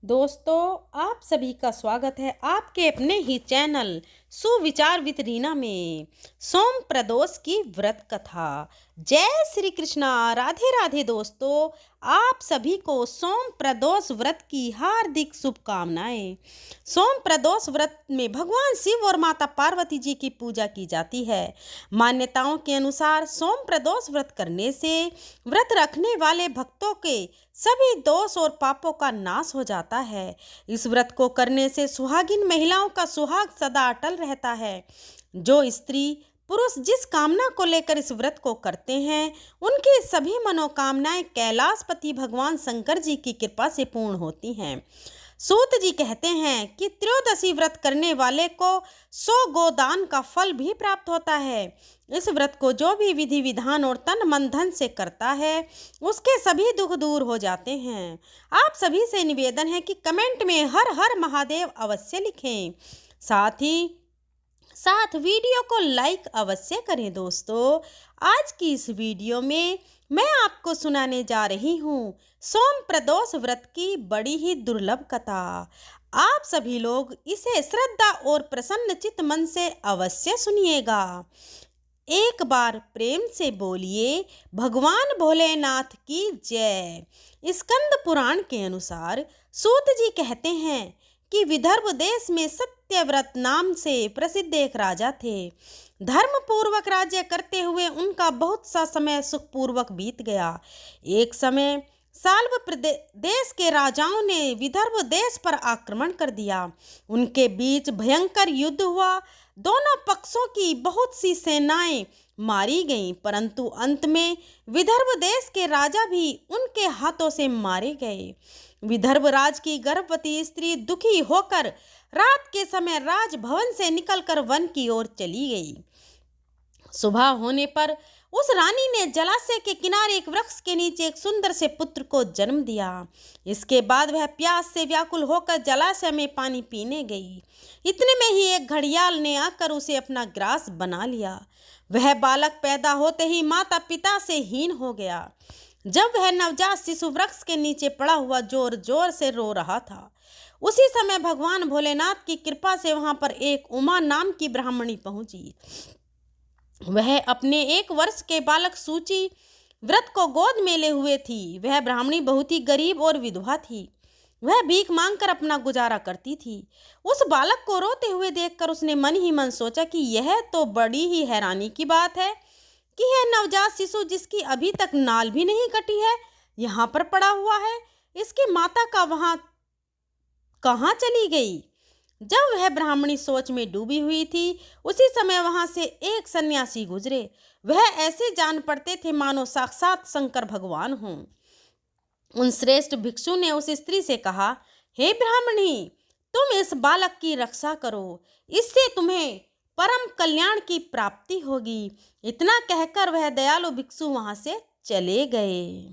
दोस्तों, आप सभी का स्वागत है आपके अपने ही चैनल सुविचार विद रीना में। सोम प्रदोष की व्रत कथा। जय श्री कृष्णा, राधे राधे। दोस्तों, आप सभी को सोम प्रदोष व्रत की हार्दिक शुभकामनाएं। सोम प्रदोष व्रत में भगवान शिव और माता पार्वती जी की पूजा की जाती है। मान्यताओं के अनुसार सोम प्रदोष व्रत करने से व्रत रखने वाले भक्तों के सभी दोष और पापों का नाश हो जाता है। इस व्रत को करने से सुहागिन महिलाओं का सुहाग सदा अटल रहता है। जो स्त्री पुरुष जिस कामना को लेकर इस व्रत को करते हैं, उनकी सभी मनोकामनाएं कैलाशपति भगवान शंकर जी की कृपा से पूर्ण होती हैं। सूत जी कहते हैं कि त्रयोदशी व्रत करने वाले को 100 गोदान का फल भी प्राप्त होता है। इस व्रत को जो भी विधि विधान और तन मन धन से करता है, उसके सभी दुख दूर हो जाते हैं। आप सभी से निवेदन है कि कमेंट में हर हर महादेव अवश्य लिखें। साथ वीडियो को लाइक अवश्य करें। दोस्तों, आज की इस वीडियो में मैं आपको सुनाने जा रही हूँ सोम प्रदोष व्रत की बड़ी ही दुर्लभ कथा। आप सभी लोग इसे श्रद्धा और प्रसन्न चित्त मन से अवश्य सुनिएगा। एक बार प्रेम से बोलिए भगवान भोलेनाथ की जय। स्कंद पुराण के अनुसार सूत जी कहते हैं कि विदर्भ देश में सत्यव्रत नाम से प्रसिद्ध एक राजा थे। धर्म पूर्वक राज्य करते हुए उनका बहुत सा समय सुखपूर्वक बीत गया। एक समय साल्व देश के राजाओं ने विदर्भ देश पर आक्रमण कर दिया। उनके बीच भयंकर युद्ध हुआ। दोनों पक्षों की बहुत सी सेनाएं मारी गईं, परंतु अंत में विदर्भ देश के राजा भी उनके हाथों से मारे गए। विदर्भ राज की गर्भवती स्त्री दुखी होकर रात के समय राजभवन से निकलकर वन की ओर चली गई। सुबह होने पर उस रानी ने जलाशय के किनारे एक वृक्ष के नीचे एक सुंदर से पुत्र को जन्म दिया। इसके बाद वह प्यास से व्याकुल होकर जलाशय में पानी पीने गई। इतने में ही एक घड़ियाल ने आकर उसे अपना ग्रास बना लिया। वह बालक पैदा होते ही माता पिता से हीन हो गया। जब वह नवजात शिशु वृक्ष के नीचे पड़ा हुआ जोर जोर से रो रहा था, उसी समय भगवान भोलेनाथ की कृपा से वहां पर एक उमा नाम की ब्राह्मणी पहुंची। वह अपने 1 वर्ष के बालक सूची व्रत को गोद में ले हुए थी। वह ब्राह्मणी बहुत ही गरीब और विधवा थी। वह भीख मांगकर अपना गुजारा करती थी। उस बालक को रोते हुए देखकर उसने मन ही मन सोचा कि यह तो बड़ी ही हैरानी की बात है कि यह नवजात शिशु जिसकी अभी तक नाल भी नहीं कटी है, यहाँ पर पड़ा हुआ है। इसकी माता का वहाँ कहाँ चली गई? जब वह ब्राह्मणी सोच में डूबी हुई थी, उसी समय वहां से एक सन्यासी गुजरे। वह ऐसे जान पड़ते थे मानो साक्षात शंकर भगवान हों। उन श्रेष्ठ भिक्षु ने उस स्त्री से कहा, हे ब्राह्मणी, तुम इस बालक की रक्षा करो, इससे तुम्हें परम कल्याण की प्राप्ति होगी। इतना कहकर वह दयालु भिक्षु वहां से चले गए।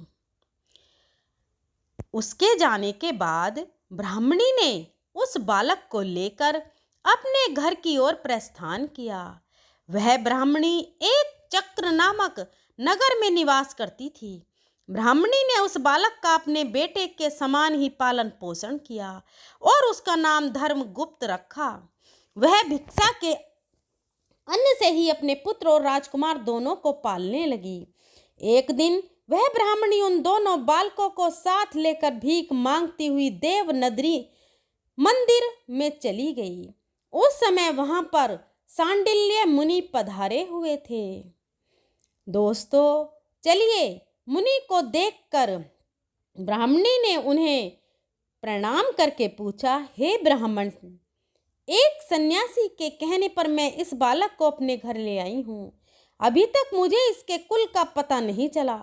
उसके जाने के बाद ब्राह्मणी ने उस बालक को लेकर अपने घर की ओर प्रस्थान किया। वह ब्राह्मणी एक चक्र नामक नगर में निवास करती थी। ब्राह्मणी ने उस बालक का अपने बेटे के समान ही पालन पोषण किया और उसका नाम धर्मगुप्त रखा। वह भिक्षा के अन्न से ही अपने पुत्र और राजकुमार दोनों को पालने लगी। एक दिन वह ब्राह्मणी उन दोनों बालकों को साथ लेकर भीख मांगती हुई देव नगरी मंदिर में चली गई। उस समय वहां पर सांडिल्य मुनि पधारे हुए थे। दोस्तों, चलिए मुनि को देखकर ब्राह्मणी ने उन्हें प्रणाम करके पूछा, हे ब्राह्मण, एक सन्यासी के कहने पर मैं इस बालक को अपने घर ले आई हूँ। अभी तक मुझे इसके कुल का पता नहीं चला,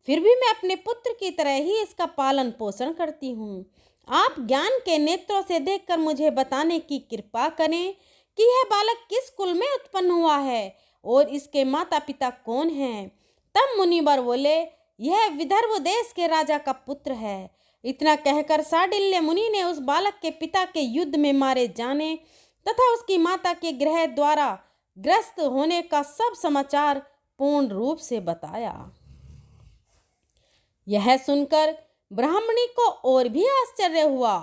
फिर भी मैं अपने पुत्र की तरह ही इसका पालन पोषण करती हूँ। आप ज्ञान के नेत्रों से देखकर मुझे बताने की कृपा करें कि यह बालक किस कुल में उत्पन्न हुआ है और इसके माता पिता कौन हैं। तब मुनिवर बोले, यह विदर्भ देश के राजा का पुत्र है। इतना कहकर सांडिल्य मुनि ने उस बालक के पिता के युद्ध में मारे जाने तथा उसकी माता के ग्रह द्वारा ग्रस्त होने का सब समाचार पूर्ण रूप से बताया। यह सुनकर ब्राह्मणी को और भी आश्चर्य हुआ।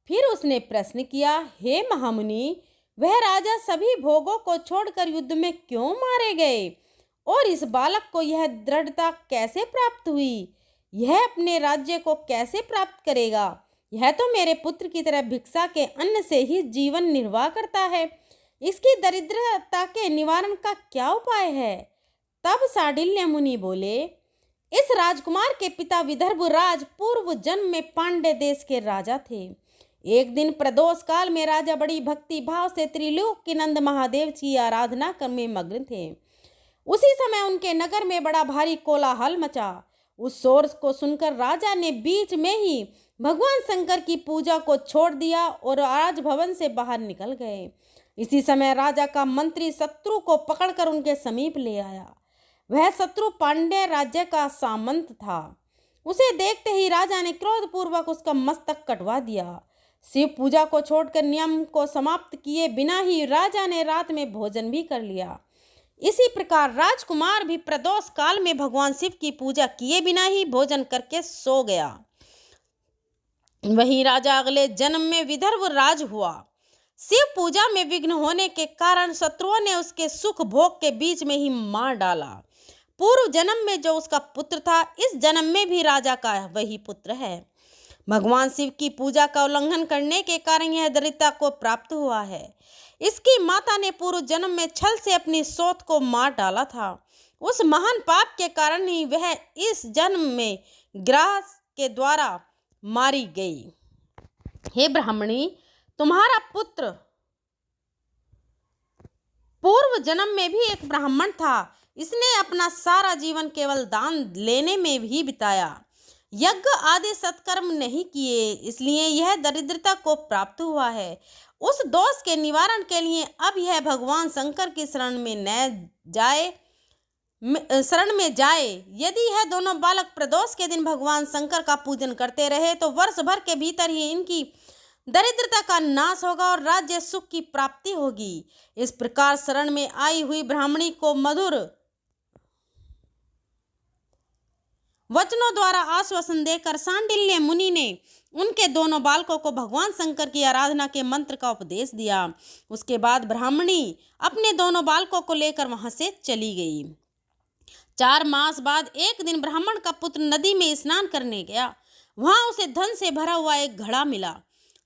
फिर उसने प्रश्न किया, हे महामुनि, वह राजा सभी भोगों को छोड़कर युद्ध में क्यों मारे गए और इस बालक को यह दृढ़ता कैसे प्राप्त हुई? यह अपने राज्य को कैसे प्राप्त करेगा? यह तो मेरे पुत्र की तरह भिक्षा के अन्न से ही जीवन निर्वाह करता है। इसकी दरिद्रता के निवारण का क्या उपाय है? तब शांडिल्य मुनि बोले, इस राजकुमार के पिता विदर्भ राज पूर्व जन्म में पांड्य देश के राजा थे। एक दिन प्रदोष काल में राजा बड़ी भक्ति भाव से त्रिलोक के नंद महादेव की आराधना में मग्न थे। उसी समय उनके नगर में बड़ा भारी कोलाहल मचा। उस शोर को सुनकर राजा ने बीच में ही भगवान शंकर की पूजा को छोड़ दिया और राजभवन से बाहर निकल गए। इसी समय राजा का मंत्री शत्रु को पकड़कर उनके समीप ले आया। वह शत्रु पांड्य राज्य का सामंत था। उसे देखते ही राजा ने क्रोधपूर्वक उसका मस्तक कटवा दिया। शिव पूजा को छोड़कर नियम को समाप्त किए बिना ही राजा ने रात में भोजन भी कर लिया। इसी प्रकार राजकुमार भी प्रदोष काल में भगवान शिव की पूजा किए बिना ही भोजन करके सो गया। वही राजा अगले जन्म में विदर्भ राज हुआ। शिव पूजा में विघ्न होने के कारण शत्रुओं ने उसके सुख भोग के बीच में ही मार डाला। पूर्व जन्म में जो उसका पुत्र था, इस जन्म में भी राजा का वही पुत्र है। भगवान शिव की पूजा का उल्लंघन करने के कारण यह दरिद्रता को प्राप्त हुआ है। इसकी माता ने पूर्व जन्म में छल से अपनी सौत को मार डाला था। उस महान पाप के कारण ही वह इस जन्म में ग्रास के द्वारा मारी गई। हे ब्राह्मणी, तुम्हारा पुत्र पूर्व जन्म में भी एक ब्राह्मण था। इसने अपना सारा जीवन केवल दान लेने में ही बिताया, यज्ञ आदि सत्कर्म नहीं किए, इसलिए यह दरिद्रता को प्राप्त हुआ है। उस दोष के निवारण के लिए अब यह भगवान शंकर की शरण में जाए। यदि यह दोनों बालक प्रदोष के दिन भगवान शंकर का पूजन करते रहे तो वर्ष भर के भीतर ही इनकी दरिद्रता का नाश होगा और राज्य सुख की प्राप्ति होगी। इस प्रकार शरण में आई हुई ब्राह्मणी को मधुर वचनों द्वारा आश्वासन देकर शांडिल्य मुनि ने उनके दोनों बालकों को भगवान शंकर की आराधना के मंत्र का उपदेश दिया। उसके बाद ब्राह्मणी अपने दोनों बालकों को लेकर वहां से चली गई। 4 मास बाद एक दिन ब्राह्मण का पुत्र नदी में स्नान करने गया। वहां उसे धन से भरा हुआ एक घड़ा मिला,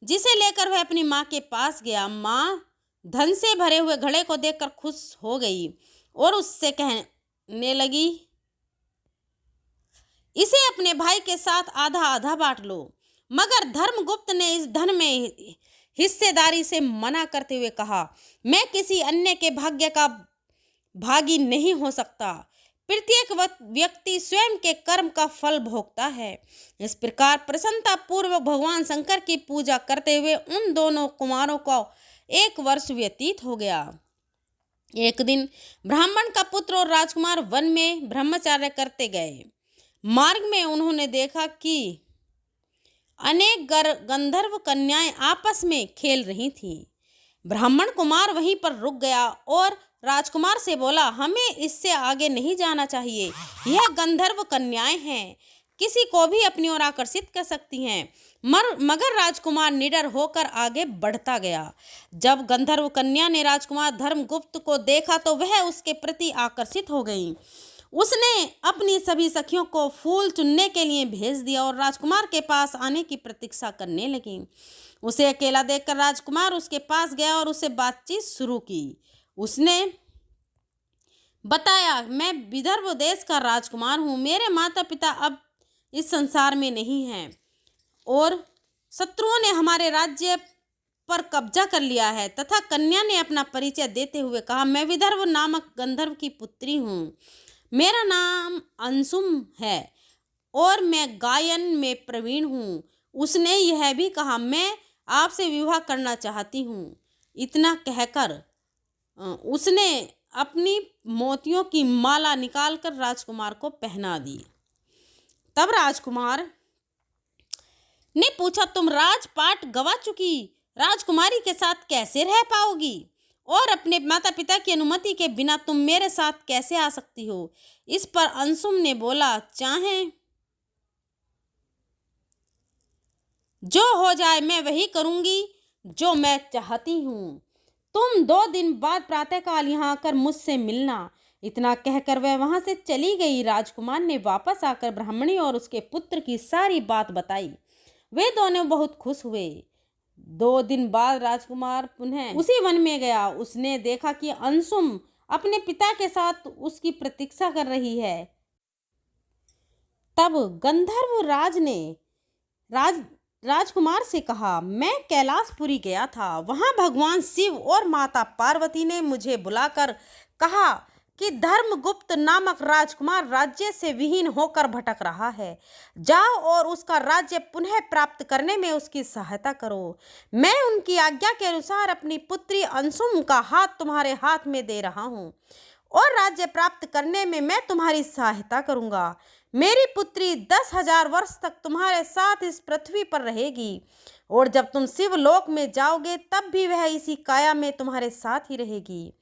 जिसे लेकर वह अपनी माँ के पास गया। माँ धन से भरे हुए घड़े को देखकर खुश हो गई और उससे कहने लगी, इसे अपने भाई के साथ आधा आधा बांट लो। मगर धर्मगुप्त ने इस धन में हिस्सेदारी से मना करते हुए कहा, मैं किसी अन्य के भाग्य का भागी नहीं हो सकता। प्रत्येक व्यक्ति स्वयं के कर्म का फल भोगता है। इस प्रकार प्रसन्नता पूर्वक भगवान शंकर की पूजा करते हुए उन दोनों कुमारों को 1 वर्ष व्यतीत हो गया। एक दिन ब्राह्मण का पुत्र और राजकुमार वन में ब्रह्मचर्य करते गए। मार्ग में उन्होंने देखा कि अनेक गंधर्व कन्याएं आपस में खेल रही थीं। ब्राह्मण कुमार वहीं पर रुक गया और राजकुमार से बोला, हमें इससे आगे नहीं जाना चाहिए। यह गंधर्व कन्याएं हैं, किसी को भी अपनी ओर आकर्षित कर सकती हैं। मगर राजकुमार निडर होकर आगे बढ़ता गया। जब गंधर्व कन्या ने राजकुमार धर्मगुप्त को देखा तो वह उसके प्रति आकर्षित हो गई। उसने अपनी सभी सखियों को फूल चुनने के लिए भेज दिया और राजकुमार के पास आने की प्रतीक्षा करने लगी। उसे अकेला देखकर राजकुमार उसके पास गया और उससे बातचीत शुरू की। उसने बताया, मैं विदर्भ देश का राजकुमार हूँ। मेरे माता पिता अब इस संसार में नहीं हैं और शत्रुओं ने हमारे राज्य पर कब्जा कर लिया है। तथा कन्या ने अपना परिचय देते हुए कहा, मैं विदर्भ नामक गंधर्व की पुत्री हूँ। मेरा नाम अंशुम है और मैं गायन में प्रवीण हूँ। उसने यह भी कहा, मैं आपसे विवाह करना चाहती हूँ। इतना कहकर उसने अपनी मोतियों की माला निकालकर राजकुमार को पहना दी। तब राजकुमार ने पूछा, तुम राजपाट गवा चुकी राजकुमारी के साथ कैसे रह पाओगी और अपने माता पिता की अनुमति के बिना तुम मेरे साथ कैसे आ सकती हो? इस पर अंशुम ने बोला, जो हो जाए मैं वही करूंगी जो मैं चाहती हूँ। तुम 2 दिन बाद प्रातःकाल यहाँ आकर मुझसे मिलना। इतना कहकर वह वहां से चली गई। राजकुमार ने वापस आकर ब्राह्मणी और उसके पुत्र की सारी बात बताई। वे दोनों बहुत खुश हुए। 2 दिन बाद राजकुमार पुनः उसी वन में गया। उसने देखा कि अंशुम अपने पिता के साथ उसकी प्रतीक्षा कर रही है। तब गंधर्व राज ने राजकुमार से कहा, मैं कैलाशपुरी गया था। वहां भगवान शिव और माता पार्वती ने मुझे बुलाकर कहा कि धर्मगुप्त नामक राजकुमार राज्य से विहीन होकर भटक रहा है। जाओ और उसका राज्य पुनः प्राप्त करने में उसकी सहायता करो। मैं उनकी आज्ञा के अनुसार अपनी पुत्री अंशुम का हाथ तुम्हारे हाथ में दे रहा हूँ और राज्य प्राप्त करने में मैं तुम्हारी सहायता करूँगा। मेरी पुत्री 10,000 वर्ष तक तुम्हारे साथ इस पृथ्वी पर रहेगी और जब तुम शिवलोक में जाओगे तब भी वह इसी काया में तुम्हारे साथ ही रहेगी।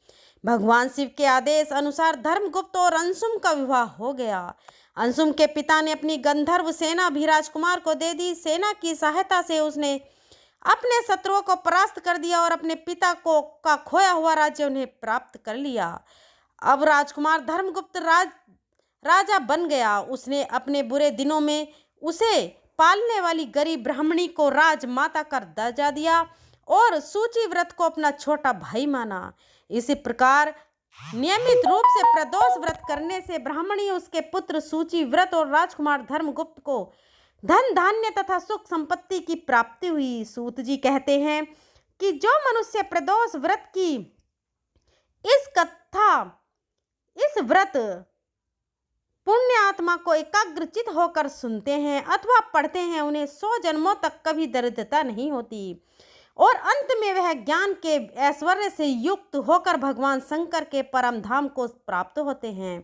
भगवान शिव के आदेश अनुसार धर्मगुप्त और अंशुम का विवाह हो गया। अंशुम के पिता ने अपनी गंधर्व सेना भी राजकुमार को दे दी। सेना की सहायता से उसने अपने शत्रुओं को परास्त कर दिया और अपने पिता को का खोया हुआ राज्य उन्हें प्राप्त कर लिया। अब राजकुमार धर्मगुप्त राजा बन गया। उसने अपने बुरे दिनों में उसे पालने वाली गरीब ब्राह्मणी को राजमाता का दर्जा दिया और सूची व्रत को अपना छोटा भाई माना। इसी प्रकार नियमित रूप से प्रदोष व्रत करने से ब्राह्मणी, उसके पुत्र सूची व्रत और राजकुमार धर्मगुप्त को धन धान्य तथा सुख संपत्ति की प्राप्ति हुई। सूत जी कहते हैं कि जो मनुष्य प्रदोष व्रत की इस व्रत पुण्य आत्मा को एकाग्रचित होकर सुनते हैं अथवा पढ़ते हैं, उन्हें 100 जन्मों तक कभी दरिद्रता नहीं होती और अंत में वह ज्ञान के ऐश्वर्य से युक्त होकर भगवान शंकर के परम धाम को प्राप्त होते हैं।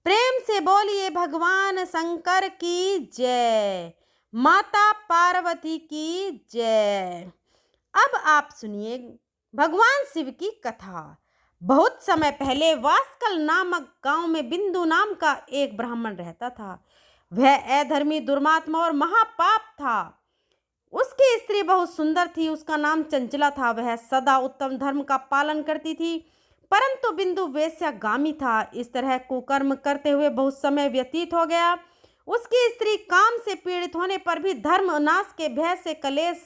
प्रेम से बोलिए भगवान शंकर की जय, माता पार्वती की जय। अब आप सुनिए भगवान शिव की कथा। बहुत समय पहले वास्कल नामक गांव में बिंदु नाम का एक ब्राह्मण रहता था। वह अधर्मी, दुर्मात्मा और महापाप था। उसकी स्त्री बहुत सुंदर थी। उसका नाम चंचला था। वह सदा उत्तम धर्म का पालन करती थी, परंतु बिंदु वेश्यागामी था। इस तरह कुकर्म करते हुए बहुत समय व्यतीत हो गया। उसकी स्त्री काम से पीड़ित होने पर भी धर्म नाश के भय से कलेश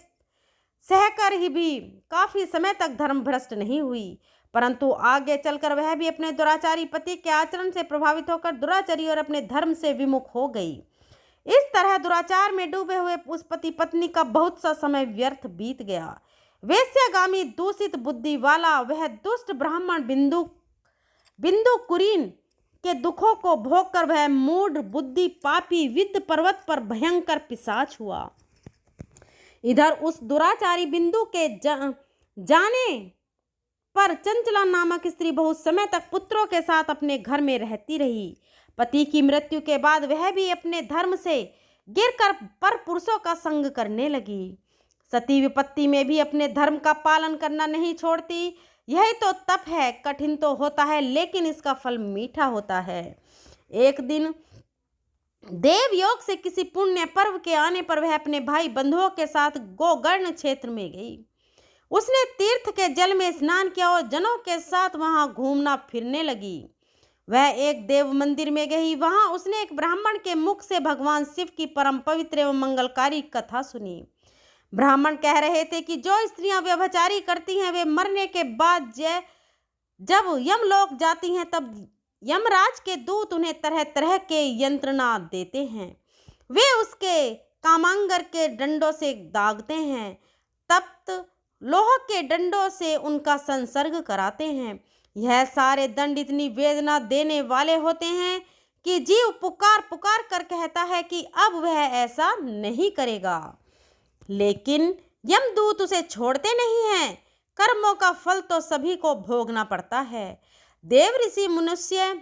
सहकर ही भी काफी समय तक धर्म भ्रष्ट नहीं हुई, परंतु आगे चलकर वह भी अपने दुराचारी पति के आचरण से प्रभावित होकर दुराचारी और अपने धर्म से विमुख हो गई। इस तरह दुराचार में डूबे हुए उस पति पत्नी का बहुत सा समय व्यर्थ बीत गया। वेश्यागामी, दूषित बुद्धि वाला वह दुष्ट ब्राह्मण बिंदु कुरीन के दुखों को भोगकर वह मूढ़ बुद्धि पापी विद्य पर्वत पर भयंकर पिशाच हुआ। इधर उस दुराचारी बिंदु के जाने पर चंचला नामक स्त्री बहुत समय तक पुत्रों के साथ अपने घर में रहती रही। पति की मृत्यु के बाद वह भी अपने धर्म से गिरकर पर पुरुषों का संग करने लगी। सती विपत्ति में भी अपने धर्म का पालन करना नहीं छोड़ती। यही तो तप है, कठिन तो होता है लेकिन इसका फल मीठा होता है। एक दिन देव योग से किसी पुण्य पर्व के आने पर वह अपने भाई बंधुओं के साथ गोकर्ण क्षेत्र में गई। उसने तीर्थ के जल में स्नान किया और जनों के साथ वहां घूमना फिरने लगी। वह एक देव मंदिर में गई। वहां उसने एक ब्राह्मण के मुख से भगवान शिव की परम पवित्र एवं मंगलकारी कथा सुनी। ब्राह्मण कह रहे थे कि जो स्त्रियां व्यभिचारी करती हैं वे मरने के बाद जब यमलोक जाती हैं तब यमराज के दूत उन्हें तरह तरह के यंत्रणा देते हैं। वे उसके कामांगर के डंडों से दागते हैं, तप्त लोह के डंडों से उनका संसर्ग कराते हैं। यह सारे दंड इतनी वेदना देने वाले होते हैं कि जीव पुकार पुकार कर कहता है कि अब वह ऐसा नहीं करेगा, लेकिन यमदूत उसे छोड़ते नहीं हैं। कर्मों का फल तो सभी को भोगना पड़ता है। देव ऋषि मनुष्य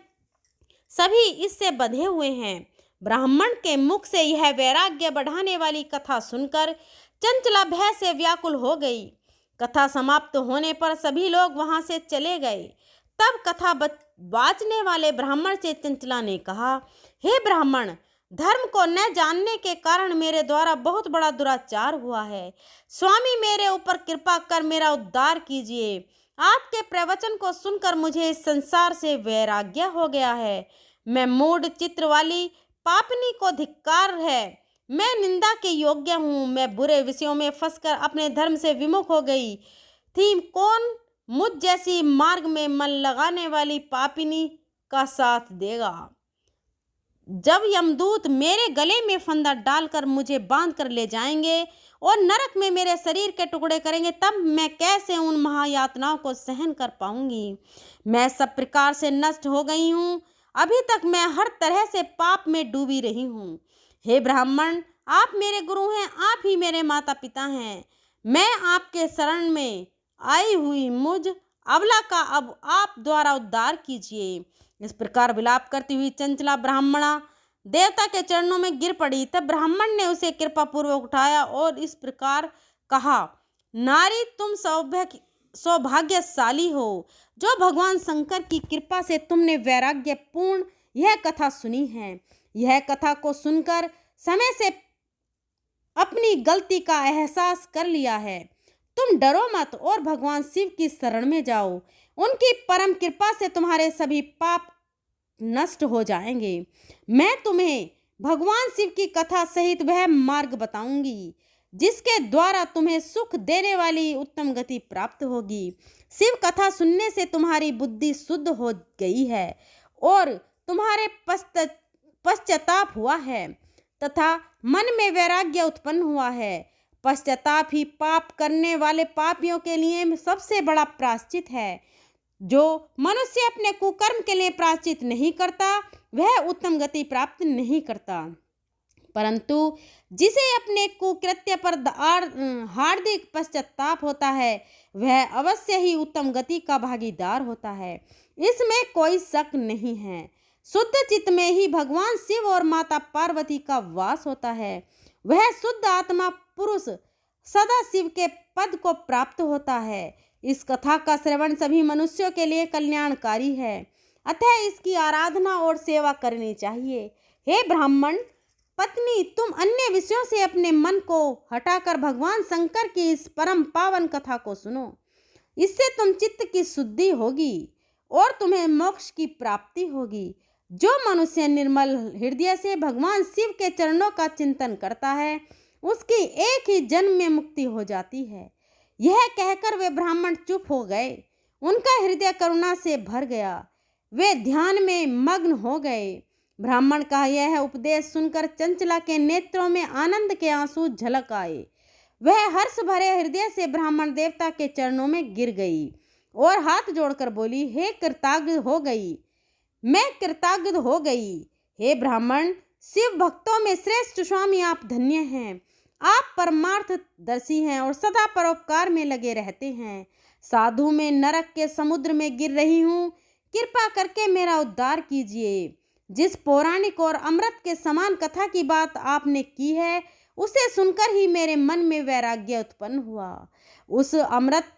सभी इससे बंधे हुए हैं। ब्राह्मण के मुख से यह वैराग्य बढ़ाने वाली कथा सुनकर चंचला भय से व्याकुल हो गई। कथा समाप्त होने पर सभी लोग वहां से चले गए। तब कथा बाँचने वाले ब्राह्मण से चंचला ने कहा, हे ब्राह्मण, धर्म को न जानने के कारण मेरे द्वारा बहुत बड़ा दुराचार हुआ है। स्वामी मेरे ऊपर कृपा कर मेरा उद्धार कीजिए। आपके प्रवचन को सुनकर मुझे इस संसार से वैराग्य हो गया है। मैं मूढ़ चित्त वाली पापनी को धिक्कार है। मैं निंदा के योग्य हूँ। मैं बुरे विषयों में फंसकर अपने धर्म से विमुख हो गई थी। कौन मुझ जैसी मार्ग में मन लगाने वाली पापिनी का साथ देगा? जब यमदूत मेरे गले में फंदा डालकर मुझे बांध कर ले जाएंगे और नरक में मेरे शरीर के टुकड़े करेंगे, तब मैं कैसे उन महायातनाओं को सहन कर पाऊंगी? मैं सब प्रकार से नष्ट हो गई हूँ। अभी तक मैं हर तरह से पाप में डूबी रही हूँ। हे ब्राह्मण, आप मेरे गुरु हैं, आप ही मेरे माता पिता हैं। मैं आपके शरण में आई हुई मुझ अबला का अब आप द्वारा उद्धार कीजिए। इस प्रकार विलाप करती हुई चंचला ब्राह्मणा देवता के चरणों में गिर पड़ी। तब ब्राह्मण ने उसे कृपा पूर्वक उठाया और इस प्रकार कहा, नारी, तुम सौभाग्यशाली हो जो भगवान शंकर की कृपा से तुमने वैराग्यपूर्ण यह कथा सुनी है। यह कथा को सुनकर समय से अपनी गलती का एहसास कर लिया है। तुम डरो मत और भगवान शिव की शरण में जाओ। उनकी परम कृपा से तुम्हारे सभी पाप नष्ट हो जाएंगे। मैं तुम्हें भगवान शिव की कथा सहित वह मार्ग बताऊंगी जिसके द्वारा तुम्हें सुख देने वाली उत्तम गति प्राप्त होगी। शिव कथा सुनने से तुम्हारी बुद्धि शुद्ध हो गई है और तुम्हारे पश्चाताप हुआ है तथा मन में वैराग्य उत्पन्न हुआ है। पश्चाताप ही पाप करने वाले पापियों के लिए सबसे बड़ा प्रायश्चित है। जो मनुष्य अपने कुकर्म के लिए प्रायश्चित नहीं करता वह उत्तम गति प्राप्त नहीं करता, परंतु जिसे अपने कुकृत्य पर हार्दिक पश्चाताप होता है वह अवश्य ही उत्तम गति का भागीदार होता है। इसमें कोई शक नहीं है। शुद्ध चित्त में ही भगवान शिव और माता पार्वती का वास होता है। वह शुद्ध आत्मा पुरुष सदा शिव के पद को प्राप्त होता है। इस कथा का श्रवण सभी मनुष्यों के लिए कल्याणकारी है, अतः इसकी आराधना और सेवा करनी चाहिए। हे ब्राह्मण पत्नी, तुम अन्य विषयों से अपने मन को हटाकर भगवान शंकर की इस परम पावन कथा को सुनो। इससे तुम चित्त की शुद्धि होगी और तुम्हें मोक्ष की प्राप्ति होगी। जो मनुष्य निर्मल हृदय से भगवान शिव के चरणों का चिंतन करता है उसकी एक ही जन्म में मुक्ति हो जाती है। यह कहकर वे ब्राह्मण चुप हो गए। उनका हृदय करुणा से भर गया। वे ध्यान में मग्न हो गए। ब्राह्मण का यह उपदेश सुनकर चंचला के नेत्रों में आनंद के आंसू झलक आए। वह हर्ष भरे हृदय से ब्राह्मण देवता के चरणों में गिर गई और हाथ जोड़कर बोली, हे कृतज्ञ हो गई, मैं कृतज्ञ हो गई। हे ब्राह्मण, शिव भक्तों में श्रेष्ठ स्वामी आप धन्य हैं। आप परमार्थ दर्शी हैं और सदा परोपकार में लगे रहते हैं। साधु में नरक के समुद्र में गिर रही हूँ, कृपा करके मेरा उद्धार कीजिए। जिस पौराणिक और अमृत के समान कथा की बात आपने की है उसे सुनकर ही मेरे मन में वैराग्य उत्पन्न हुआ। उस अमृत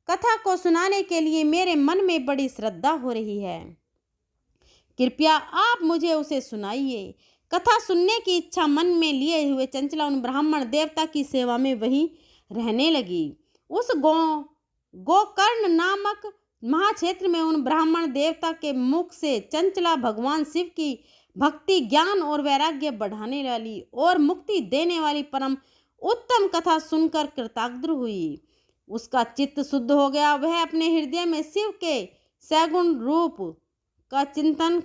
कथा को सुनाने के लिए मेरे मन में बड़ी श्रद्धा हो रही है। कृपया आप मुझे उसे सुनाइए। कथा सुनने की इच्छा मन में लिए हुए चंचला उन ब्राह्मण देवता की सेवा में वहीं रहने लगी। उस गोकर्ण नामक महाक्षेत्र में उन ब्राह्मण देवता के मुख से चंचला भगवान शिव की भक्ति, ज्ञान और वैराग्य बढ़ाने वाली और मुक्ति देने वाली परम उत्तम कथा सुनकर कृतज्ञ हुई। उसका चित्त शुद्ध हो गया। वह अपने हृदय में शिव के सगुण रूप का चिंतन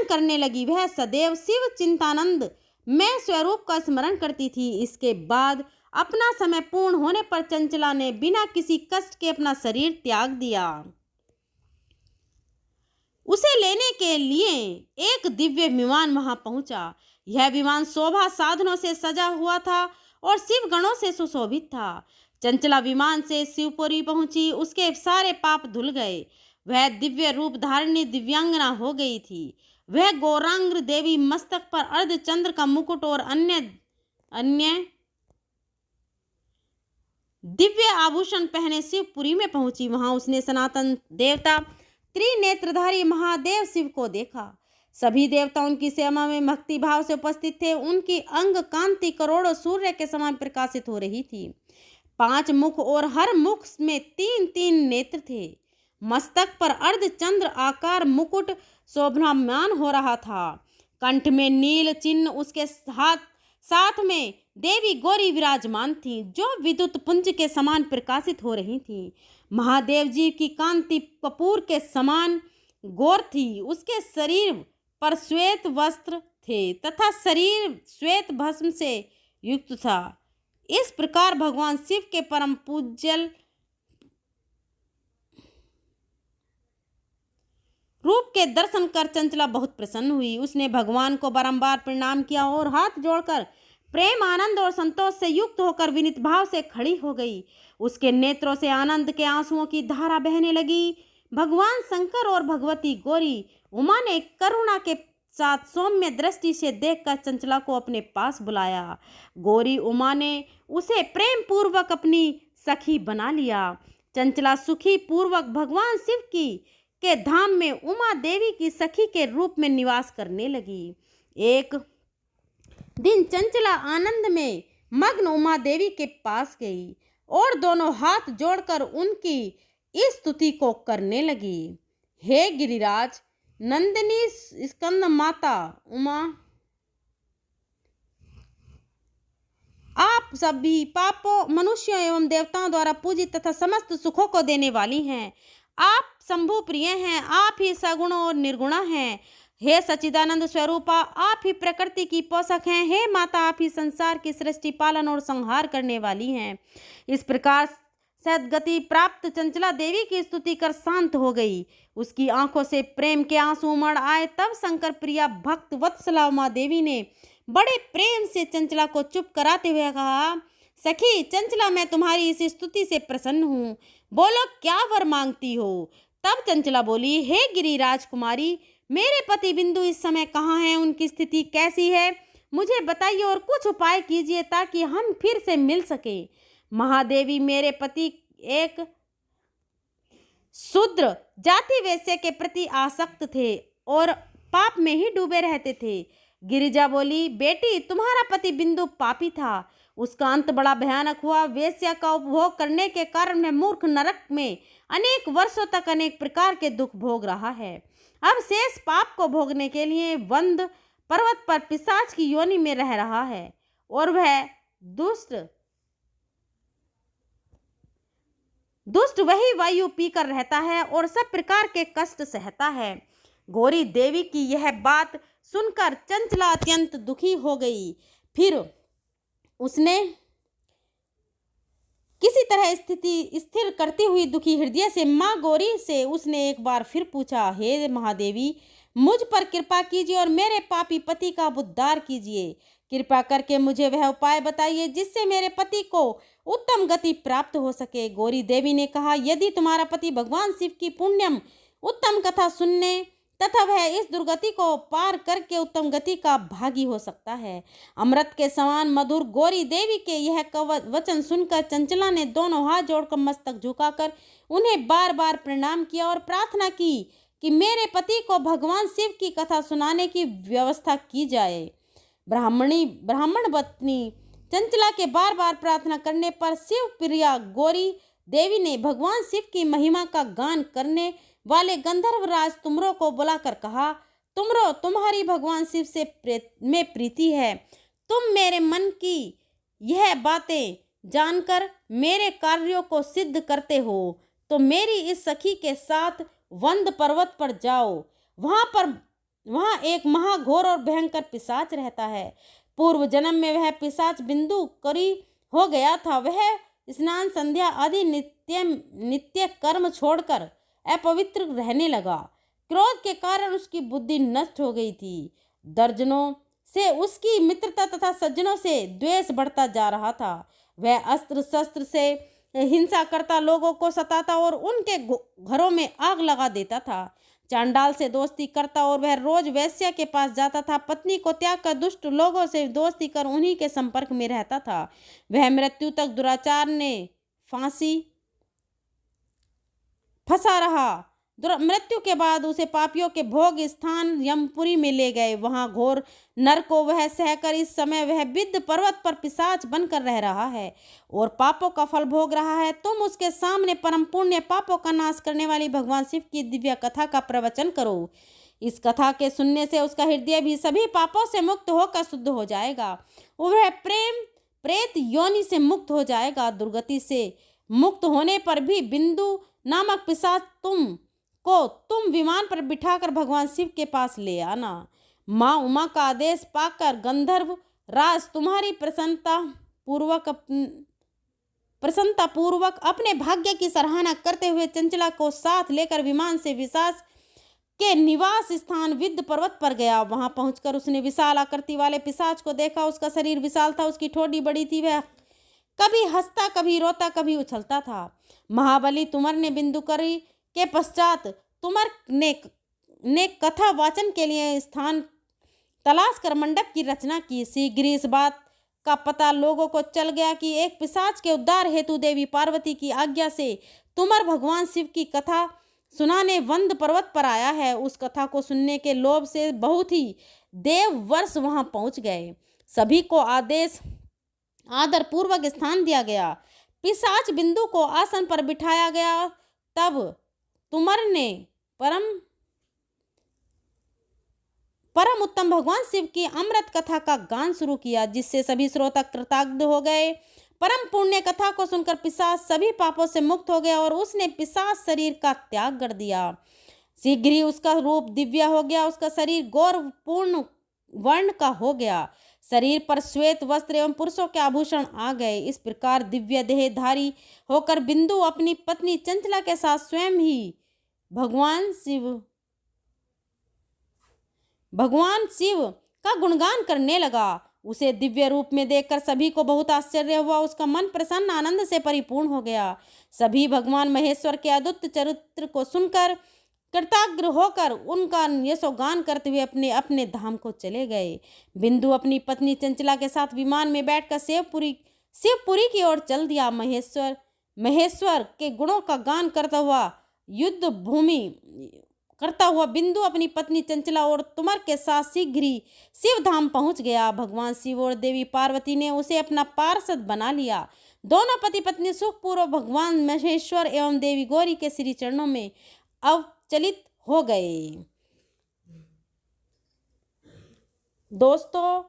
करने लगी। वह सदैव शिव चिंतानंद में स्वरूप का स्मरण करती थी। इसके बाद अपना समय पूर्ण होने पर चंचला ने बिना किसी कष्ट के अपना शरीर त्याग दिया। उसे लेने के लिए एक दिव्य विमान वहां पहुंचा। यह विमान शोभा साधनों से सजा हुआ था और शिव गणों से सुशोभित था। चंचला विमान से शिवपुरी पहुंची। उसके सारे पाप धुल गए। वह दिव्य रूप धारिणी दिव्यांगना हो गई थी। वह गौरांग देवी मस्तक पर अर्धचंद्र का मुकुट और अन्य दिव्य आभूषण पहने शिवपुरी में पहुंची। वहां उसने सनातन देवता त्रिनेत्रधारी महादेव शिव को देखा। सभी देवता उनकी सेवा में भक्ति भाव से उपस्थित थे। उनकी अंग कांति करोड़ों सूर्य के समान प्रकाशित हो रही थी। 5 मुख और हर मुख में 3-3 नेत्र थे। मस्तक पर अर्धचंद्र आकार मुकुट शोभायमान हो रहा था। कंठ में नील चिन्ह, उसके साथ में देवी गौरी विराजमान थी, जो विद्युत पुंज के समान प्रकाशित हो रही थी। महादेव जी की कांति कपूर के समान गौर थी। उसके शरीर पर श्वेत वस्त्र थे तथा शरीर श्वेत भस्म से युक्त था। इस प्रकार भगवान शिव के परम पूज्य रूप के दर्शन कर चंचला बहुत प्रसन्न हुई। उसने भगवान को बारंबार प्रणाम किया और हाथ जोड़कर प्रेम, आनंद और संतोष से युक्त होकर विनीत भाव से खड़ी हो गई। उसके नेत्रों से आनंद के आंसुओं की धारा बहने लगी। भगवान शंकर और भगवती गौरी उमा ने करुणा के साथ सौम्य दृष्टि से देखकर चंचला को अपने पास बुलाया। गौरी उमा ने उसे प्रेम पूर्वक अपनी सखी बना लिया। चंचला सुखी पूर्वक भगवान शिव के धाम में उमा देवी की सखी के रूप में निवास करने लगी। एक दिन चंचला आनंद में मग्न उमा देवी के पास गई और दोनों हाथ जोड़कर उनकी स्तुति को करने लगी। हे गिरिराज नंदिनी स्कंद माता उमा, आप सभी पापों, मनुष्यों एवं देवताओं द्वारा पूजित तथा समस्त सुखों को देने वाली हैं। आप शंभु प्रिय हैं, आप ही सगुण और निर्गुणा हैं। हे सच्चिदानंद स्वरूपा, आप ही प्रकृति की पोषक हैं। हे माता, आप ही संसार की सृष्टि, पालन और संहार करने वाली हैं। इस प्रकार सद्गति प्राप्त चंचला देवी की स्तुति कर शांत हो गई। उसकी आंखों से प्रेम के आंसू उमड़ आए। तब शंकर प्रिया भक्त वत्सला उमा देवी ने बड़े प्रेम से चंचला को चुप कराते हुए कहा, सखी चंचला, मैं तुम्हारी इस स्तुति से प्रसन्न हूँ। बोलो क्या वर मांगती हो? तब चंचला बोली, हे गिरिराज कुमारी, मेरे पति बिंदु इस समय कहाँ हैं? उनकी स्थिति कैसी है? मुझे बताइए और कुछ उपाय कीजिए ताकि हम फिर से मिल सके। महादेवी, मेरे पति एक शूद्र जाति वैश्य के प्रति आसक्त थे और पाप में ही डूबे रहते थे। गिरिजा बोली, बेटी, तुम्हारा पति बिंदु पापी था। उसका अंत बड़ा भयानक हुआ। वेश्या का उपभोग करने के कारण वह मूर्ख नरक में अनेक वर्षों तक अनेक प्रकार के दुख भोग रहा है। अब शेष पाप को भोगने के लिए वंद पर्वत पर पिशाच की योनि में रह रहा है और वह दुष्ट वही वायु पीकर रहता है और सब प्रकार के कष्ट सहता है। गौरी देवी की यह बात सुनकर चंचला अत्यंत दुखी हो गई। फिर उसने किसी तरह स्थिति स्थिर करती हुई दुखी हृदय से माँ गौरी से उसने एक बार फिर पूछा, हे महादेवी, मुझ पर कृपा कीजिए और मेरे पापी पति का उद्धार कीजिए। कृपा करके मुझे वह उपाय बताइए जिससे मेरे पति को उत्तम गति प्राप्त हो सके। गौरी देवी ने कहा, यदि तुम्हारा पति भगवान शिव की पुण्यम उत्तम कथा सुनने तथा वह इस दुर्गति को पार करके उत्तम गति का भागी हो सकता है। अमृत के समान मधुर गौरी देवी के यह वचन सुनकर चंचला ने दोनों हाथ जोड़कर मस्तक झुकाकर उन्हें बार बार प्रणाम किया और प्रार्थना की कि मेरे पति को भगवान शिव की कथा सुनाने की व्यवस्था की जाए। ब्राह्मण पत्नी चंचला के बार बार प्रार्थना करने पर शिव प्रिया गौरी देवी ने भगवान शिव की महिमा का गान करने वाले गंधर्वराज तुमरो को बुलाकर कहा, तुमरो, तुम्हारी भगवान शिव से में प्रीति है। तुम मेरे मन की यह बातें जानकर मेरे कार्यों को सिद्ध करते हो तो मेरी इस सखी के साथ वंद पर्वत पर जाओ। वहाँ एक महाघोर और भयंकर पिशाच रहता है। पूर्व जन्म में वह पिशाच बिंदु करी हो गया था। वह स्नान, संध्या आदि नित्य कर्म छोड़कर अपवित्र रहने लगा। क्रोध के कारण उसकी बुद्धि नष्ट हो गई थी। दर्जनों से उसकी मित्रता तथा सज्जनों से द्वेष बढ़ता जा रहा था। वह अस्त्र शस्त्र से हिंसा करता, लोगों को सताता और उनके घरों में आग लगा देता था। चांडाल से दोस्ती करता और वह रोज वैश्या के पास जाता था। पत्नी को त्याग कर दुष्ट लोगों से दोस्ती कर उन्हीं के संपर्क में रहता था। वह मृत्यु तक दुराचार ने फांसी फंसा रहा। मृत्यु के बाद उसे पापियों के भोग स्थान यमपुरी में ले गए। वहां घोर नर को वह सहकर इस समय वह विद्ध पर्वत पर पिशाच बनकर रह रहा है और पापों का फल भोग रहा है। तुम उसके सामने परम पुण्य पापों का नाश करने वाली भगवान शिव की दिव्य कथा का प्रवचन करो। इस कथा के सुनने से उसका हृदय भी सभी पापों से मुक्त होकर शुद्ध हो जाएगा। वह प्रेम प्रेत योनि से मुक्त हो जाएगा। दुर्गति से मुक्त होने पर भी बिंदु नामक पिशाच तुम विमान पर बिठाकर भगवान शिव के पास ले आना। माँ उमा का आदेश पाकर गंधर्व राज तुम्हारी प्रसन्नता पूर्वक अपने भाग्य की सराहना करते हुए चंचला को साथ लेकर विमान से पिशाच के निवास स्थान विद्ध पर्वत पर गया। वहां पहुंचकर उसने विशाल आकृति वाले पिशाच को देखा। उसका शरीर विशाल था, उसकी ठोड़ी बड़ी थी। वह कभी हंसता, कभी रोता, कभी उछलता था। महाबली तुमर ने बिंदुकरी के पश्चात तुमर ने कथा वाचन के लिए स्थान तलाश कर मंडप की रचना की। शीघ्र इस बात का पता लोगों को चल गया कि एक पिशाच के उद्धार हेतु देवी पार्वती की आज्ञा से तुमर भगवान शिव की कथा सुनाने वंद पर्वत पर आया है। उस कथा को सुनने के लोभ से बहुत ही देव वर्ष वहां पहुंच गए। सभी को आदर पूर्वक स्थान दिया गया। पिशाच बिंदु को आसन पर बिठाया गया। तब तुमर ने परम उत्तम भगवान शिव की अमृत कथा का गान शुरू किया, जिससे सभी श्रोता कृतज्ञ हो गए। परम पुण्य कथा को सुनकर पिशाच सभी पापों से मुक्त हो गया और उसने पिशाच शरीर का त्याग कर दिया। शीघ्र ही उसका रूप दिव्य हो गया। उसका शरीर गौरवपूर्ण वर्ण का हो गया। शरीर पर श्वेत वस्त्र एवं पुरुषों के आभूषण आ गए। इस प्रकार दिव्य देहधारी होकर बिंदु अपनी पत्नी चंचला के साथ स्वयं ही भगवान शिव का गुणगान करने लगा। उसे दिव्य रूप में देखकर सभी को बहुत आश्चर्य हुआ। उसका मन प्रसन्न आनंद से परिपूर्ण हो गया। सभी भगवान महेश्वर के अद्भुत चरित्र को सुनकर कृतज्ञ होकर उनका यशोगान करते हुए अपने अपने धाम को चले गए। बिंदु अपनी पत्नी चंचला के साथ विमान में बैठकर शिवपुरी की ओर चल दिया। महेश्वर के गुणों का गान करता हुआ बिंदु अपनी पत्नी चंचला और तुमर के साथ शीघ्र ही शिव धाम पहुंच गया। भगवान शिव और देवी पार्वती ने उसे अपना पार्षद बना लिया। दोनों पति पत्नी सुखपूर्वक भगवान महेश्वर एवं देवी गौरी के श्री चरणों में अवचलित हो गए। दोस्तों,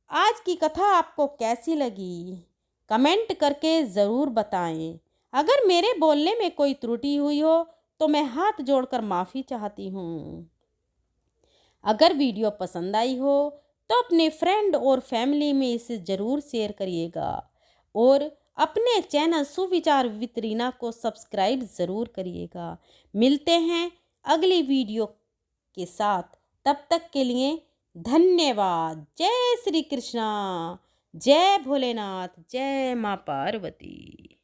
आज की कथा आपको कैसी लगी कमेंट करके ज़रूर बताएं। अगर मेरे बोलने में कोई त्रुटि हुई हो तो मैं हाथ जोड़कर माफ़ी चाहती हूँ। अगर वीडियो पसंद आई हो तो अपने फ्रेंड और फैमिली में इसे ज़रूर शेयर करिएगा और अपने चैनल सुविचार विद रीना को सब्सक्राइब ज़रूर करिएगा। मिलते हैं अगली वीडियो के साथ, तब तक के लिए धन्यवाद। जय श्री कृष्णा, जय भोलेनाथ, जय माँ पार्वती।